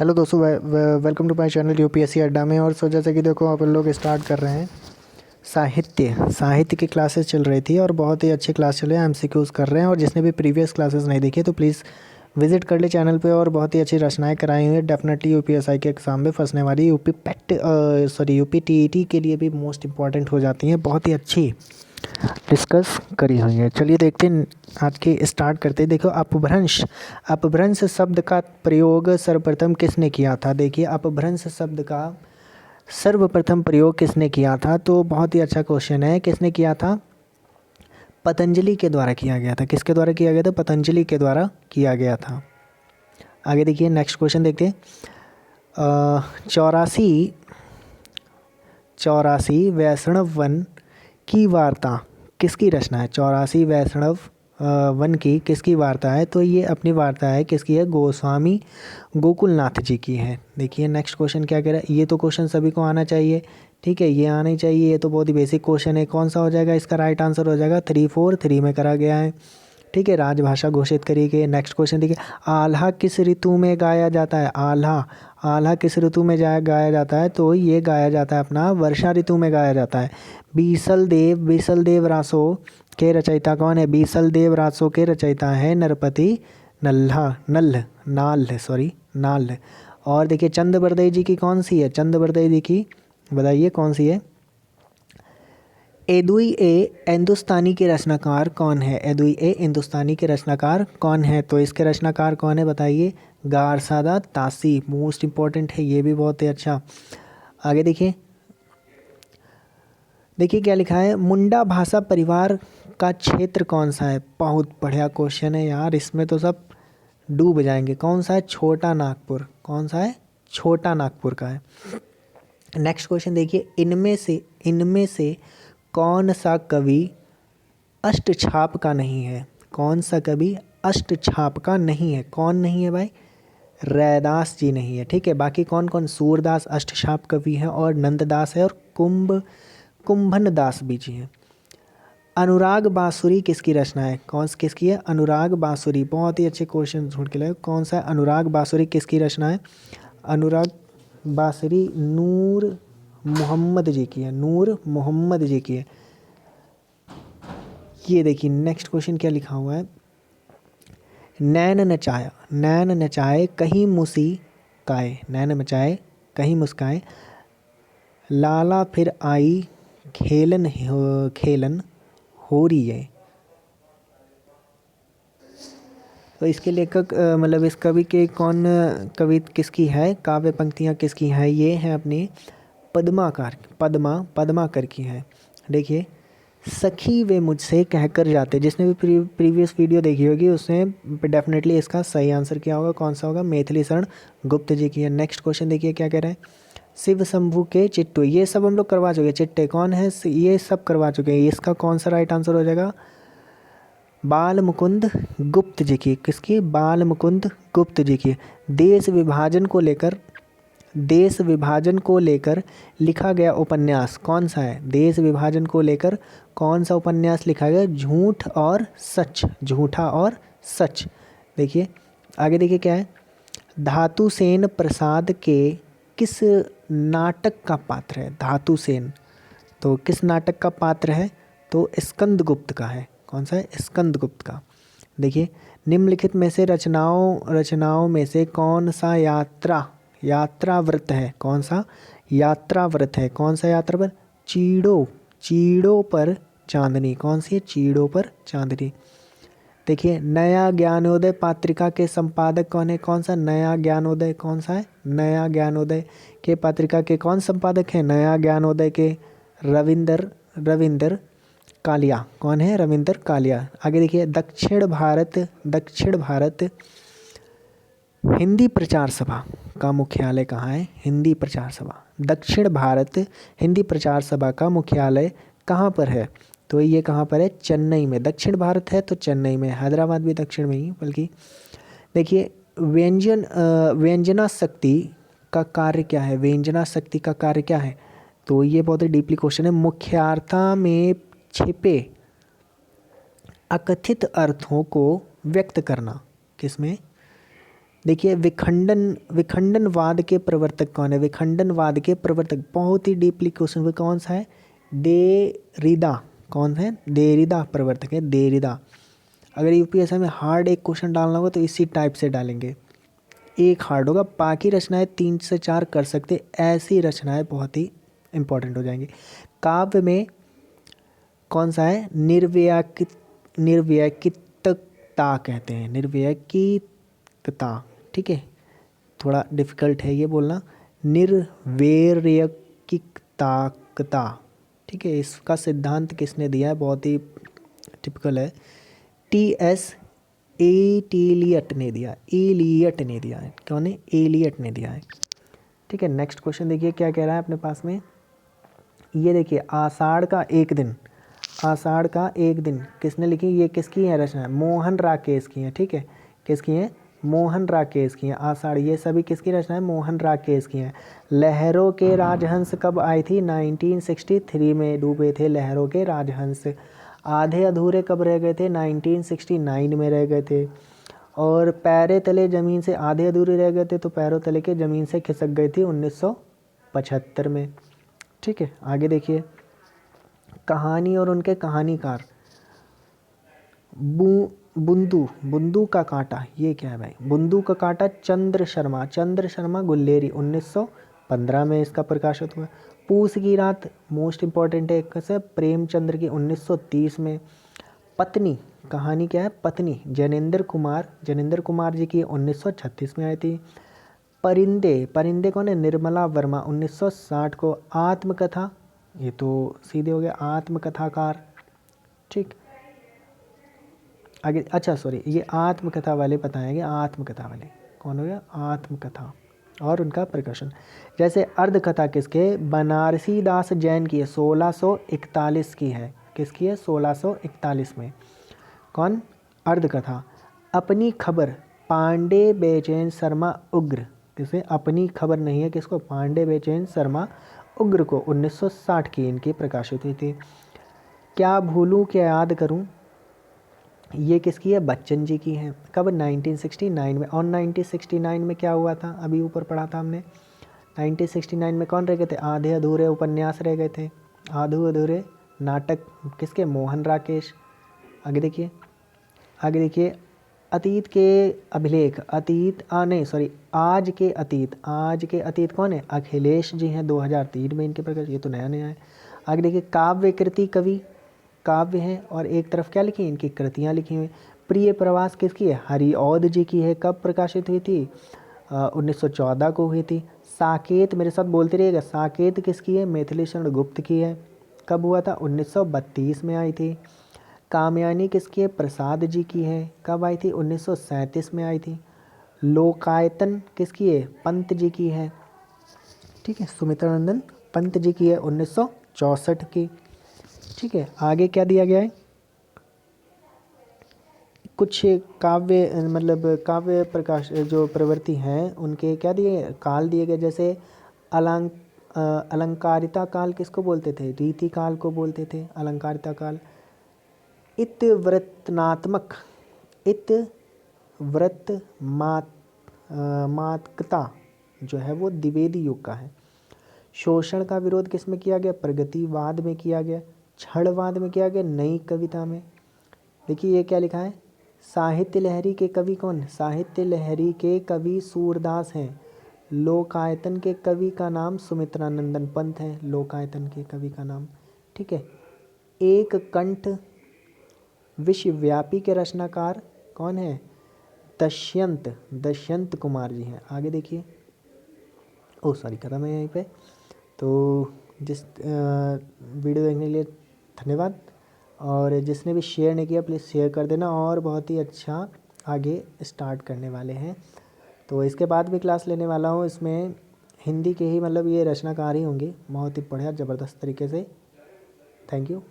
Hello दोस्तों, welcome to my channel UPSC Adda में। और सो जैसे कि देखो अपन लोग स्टार्ट कर रहे हैं साहित्य की क्लासेस चल रही थी और बहुत ही अच्छी क्लास चले। एमसीक्यूज़ कर रहे हैं और जिसने भी प्रीवियस क्लासेस नहीं देखी तो प्लीज़ विजिट कर ले चैनल पे। और बहुत ही अच्छी रचनाएं कराई हुई है, डेफिनेटली यूपीएसआई के एग्जाम में फंसने वाली यूपी टीईटी के लिए भी मोस्ट इंपॉर्टेंट हो जाती हैं। बहुत ही अच्छी डिस्कस करी हुई है। चलिए देखते हैं, आज के स्टार्ट करते हैं। देखो, अपभ्रंश शब्द का प्रयोग सर्वप्रथम किसने किया था? देखिए, अपभ्रंश शब्द का सर्वप्रथम प्रयोग किसने किया था? तो बहुत ही अच्छा क्वेश्चन है। किसने किया था? पतंजलि के द्वारा किया गया था। किसके द्वारा किया गया था? पतंजलि के द्वारा किया गया था। आगे देखिए, नेक्स्ट क्वेश्चन देखते हैं। चौरासी वैष्णव वन की वार्ता किसकी रचना है? 84 वैष्णव वन की किसकी वार्ता है? तो ये अपनी वार्ता है, किसकी है? गोस्वामी गोकुलनाथ जी की है। देखिए नेक्स्ट क्वेश्चन क्या कह रहा है। ये तो क्वेश्चन सभी को आना चाहिए, ठीक है, ये आना ही चाहिए। ये तो बहुत ही बेसिक क्वेश्चन है। कौन सा हो जाएगा इसका राइट आंसर? हो जाएगा 3, 4, 3 में करा गया है, ठीक है। राजभाषा घोषित करी गई। नेक्स्ट क्वेश्चन देखिए, आल्हा किस ऋतु में गाया जाता है? आल्हा किस ऋतु में गाया जाता है? तो ये गाया जाता है अपना वर्षा ऋतु में गाया जाता है। बीसल देव रासो के रचयिता कौन है? बीसल देव रासो के रचयिता है नरपति नाल्ह। और देखिए, चंद जी की कौन सी है? चंद जी की बताइए कौन सी है? एदुई ए हिंदुस्तानी के रचनाकार कौन है? एदुई ए हिंदुस्तानी के रचनाकार कौन है? तो इसके रचनाकार कौन है बताइए? गारसादा तासी। मोस्ट इंपॉर्टेंट है, ये भी बहुत ही अच्छा। आगे देखिए क्या लिखा है। मुंडा भाषा परिवार का क्षेत्र कौन सा है? बहुत बढ़िया क्वेश्चन है यार, इसमें तो सब डूब जाएंगे। कौन सा है? छोटा नागपुर। कौन सा है? छोटा नागपुर का है। नेक्स्ट क्वेश्चन देखिए, इनमें से कौन सा कवि अष्टछाप का नहीं है? कौन सा कवि अष्टछाप का नहीं है? कौन नहीं है भाई? रैदास जी नहीं है, ठीक है। बाकी कौन कौन? सूरदास अष्टछाप कवि है और नंददास है और कुंभन दास भी जी हैं। अनुराग बांसुरी किसकी रचना है? किसकी है? अनुराग बांसुरी। बहुत ही अच्छे क्वेश्चन ढूंढ के लाए। कौन सा है? अनुराग बांसुरी किसकी रचना है? अनुराग बांसुरी नूर मोहम्मद जी की है। नूर मोहम्मद जी की है। ये देखिए नेक्स्ट क्वेश्चन क्या लिखा हुआ है। नैन नचाए कहीं मुस्काए। नैन नचाए कहीं मुस्काए, लाला फिर आई खेलन हो रही है। तो इसके लेखक मतलब इस कवि के कौन कवि किसकी है? काव्य पंक्तियाँ किसकी हैं? ये है अपनी पद्माकर की है। देखिए, सखी वे मुझसे कहकर जाते। जिसने भी प्रीवियस वीडियो देखी होगी उसने डेफिनेटली इसका सही आंसर किया होगा। कौन सा होगा? मैथिली शरण गुप्त जी की है। नेक्स्ट क्वेश्चन देखिए क्या कह रहे हैं। शिव शंभू के चिट्टू, ये सब हम लोग करवा चुके। चिट्टे कौन है? ये सब करवा चुके हैं। इसका कौन सा राइट आंसर हो जाएगा? बाल मुकुंद गुप्त जी की। किसकी? बाल मुकुंद गुप्त जी की। देश विभाजन को लेकर लिखा गया उपन्यास कौन सा है? देश विभाजन को लेकर कौन सा उपन्यास लिखा गया? झूठा और सच। देखिए आगे देखिए क्या है। धातुसेन प्रसाद के किस नाटक का पात्र है? धातुसेन तो किस नाटक का पात्र है? तो स्कंदगुप्त का है। कौन सा है? स्कंदगुप्त का। देखिए, निम्नलिखित में से रचनाओं में से कौन सा यात्राव्रत है? कौन सा यात्राव्रत है? कौन सा यात्राव्रत? चीड़ों पर चांदनी। कौन सी है? चीड़ों पर चांदनी। देखिए, नया ज्ञानोदय पत्रिका के संपादक कौन है? कौन सा? नया ज्ञानोदय। कौन सा है? नया ज्ञानोदय के पत्रिका के कौन संपादक है? नया ज्ञानोदय के रविंदर कालिया। कौन है? रविंदर कालिया। आगे देखिए, दक्षिण भारत हिंदी प्रचार सभा का मुख्यालय कहाँ है? हिंदी प्रचार सभा। दक्षिण भारत हिंदी प्रचार सभा का मुख्यालय कहाँ पर है? तो ये कहाँ पर है? चेन्नई में। दक्षिण भारत है तो चेन्नई में। हैदराबाद भी दक्षिण में ही बल्कि। देखिए, व्यंजना शक्ति का कार्य क्या है? व्यंजना शक्ति का कार्य क्या है? तो ये बहुत ही डीपली क्वेश्चन है। मुख्यार्थता में छिपे अकथित अर्थों को व्यक्त करना। किसमें? देखिए विखंडनवाद के प्रवर्तक कौन है? विखंडनवाद के प्रवर्तक बहुत ही डीपली क्वेश्चन में कौन सा है? देरिदा। कौन है? देरिदा प्रवर्तक है, देरिदा। अगर यूपीएससी में हार्ड एक क्वेश्चन डालना होगा तो इसी टाइप से डालेंगे, एक हार्ड होगा, बाकी रचनाएं 3 से 4 कर सकते, ऐसी रचनाएं बहुत ही इंपॉर्टेंट हो जाएंगी। काव्य में कौन सा है? निर्व्यक्तिकता कहते हैं, निर्व्यक्तिकता। ठीक है, थोड़ा डिफिकल्ट है ये बोलना, निर्व्यक्तिकता। ठीक है, इसका सिद्धांत किसने दिया है? बहुत ही टिपिकल है, टी.एस. एलियट ने दिया, एलियट ने दिया है। कौन है? एलियट ने दिया है। ठीक है, नेक्स्ट क्वेश्चन देखिए क्या कह रहा है अपने पास में। ये देखिए, आषाढ़ का एक दिन, आषाढ़ का एक दिन किसने लिखी? ये किसकी है रचना? मोहन राकेश की है। ठीक है, किसकी है? मोहन राकेश की है। आषाढ़, ये सभी किसकी रचना है? मोहन राकेश की है। लहरों के राजहंस कब आई थी? 1963 में डूबे थे लहरों के राजहंस। आधे अधूरे कब रह गए थे? 1969 में रह गए थे। और पैरे तले ज़मीन से आधे अधूरे रह गए थे, तो पैरों तले के ज़मीन से खिसक गई थी 1975 में। ठीक है, आगे देखिए, कहानी और उनके कहानीकार। बुंदू का कांटा, ये क्या है भाई? बुंदू का कांटा चंद्र शर्मा, चंद्र शर्मा गुल्लेरी 1915 में इसका प्रकाशित हुआ। पूस की रात मोस्ट इम्पॉर्टेंट है, एक से प्रेमचंद्र की 1930 में। पत्नी, कहानी क्या है? पत्नी जैनेंद्र कुमार जी की 1936 में आई थी। परिंदे, परिंदे कौन है? निर्मला वर्मा 1960 को। आत्मकथा, ये तो सीधे हो गया, आत्मकथाकार। ठीक, आगे, अच्छा सॉरी, ये आत्मकथा वाले बताएंगे, आत्मकथा वाले कौन हो गया? आत्मकथा और उनका प्रकाशन। जैसे अर्धकथा किसके? बनारसी दास जैन की है, 1641 की है। किसकी है? 1641 में। कौन? अर्धकथा। अपनी खबर, पांडे बेचैन शर्मा उग्र, किसे? अपनी खबर नहीं है, किसको? पांडे बेचैन शर्मा उग्र को 1960 की इनकी प्रकाशित हुई थी। क्या भूलूं क्या याद करूं, ये किसकी है? बच्चन जी की है। कब? 1969 में। और 1969 में क्या हुआ था? अभी ऊपर पढ़ा था हमने। 1969 में कौन रह गए थे? आधे अधूरे उपन्यास रह गए थे, आधे अधूरे नाटक किसके? मोहन राकेश। आगे देखिए, आगे देखिए, अतीत के अभिलेख, अतीत नहीं सॉरी आज के अतीत, आज के अतीत कौन है? अखिलेश जी हैं, 2003 में इनके प्रकाश, ये तो नया नया है। आगे देखिए, काव्य कृति कवि, काव्य हैं और एक तरफ क्या लिखी? इनकी कृतियाँ लिखी हुई। प्रिय प्रवास किसकी है? हरिऔध जी की है। कब प्रकाशित हुई थी? 1914 को हुई थी। साकेत, मेरे साथ बोलते रहिएगा, साकेत किसकी है? मिथिलेशरण गुप्त की है। कब हुआ था? 1932 में आई थी। कामयानी किसकी है? प्रसाद जी की है। कब आई थी? 1937 में आई थी। लोकायतन किसकी है? पंत जी की है। ठीक है, सुमित्रानंदन पंत जी की है, 1964 की। ठीक है, आगे क्या दिया गया है? कुछ काव्य मतलब काव्य प्रकाश जो प्रवृत्ति हैं उनके क्या दिए? काल दिए गए। जैसे अलंकारिता काल किसको बोलते थे? रीति काल को बोलते थे अलंकारिता काल। इतिवृत्तनात्मक, मातकता जो है वो द्विवेदी युग का है। शोषण का विरोध किस में किया गया? प्रगतिवाद में किया गया। क्षणवाद में किया गया, नई कविता में। देखिए ये क्या लिखा है? साहित्य लहरी के कवि कौन? साहित्य लहरी के कवि सूरदास हैं। लोकायतन के कवि का नाम सुमित्रानंदन पंत है, लोकायतन के कवि का नाम। ठीक है, एक कंठ विश्वव्यापी के रचनाकार कौन है? दश्यंत कुमार जी हैं। आगे देखिए, ओ सॉरी खत्म है यहीं पे। तो जिस वीडियो देखने के लिए धन्यवाद, और जिसने भी शेयर नहीं किया प्लीज़ शेयर कर देना। और बहुत ही अच्छा आगे स्टार्ट करने वाले हैं, तो इसके बाद भी क्लास लेने वाला हूँ। इसमें हिंदी के ही मतलब ये रचनाकार ही होंगे, बहुत ही बढ़िया ज़बरदस्त तरीके से। Thank you.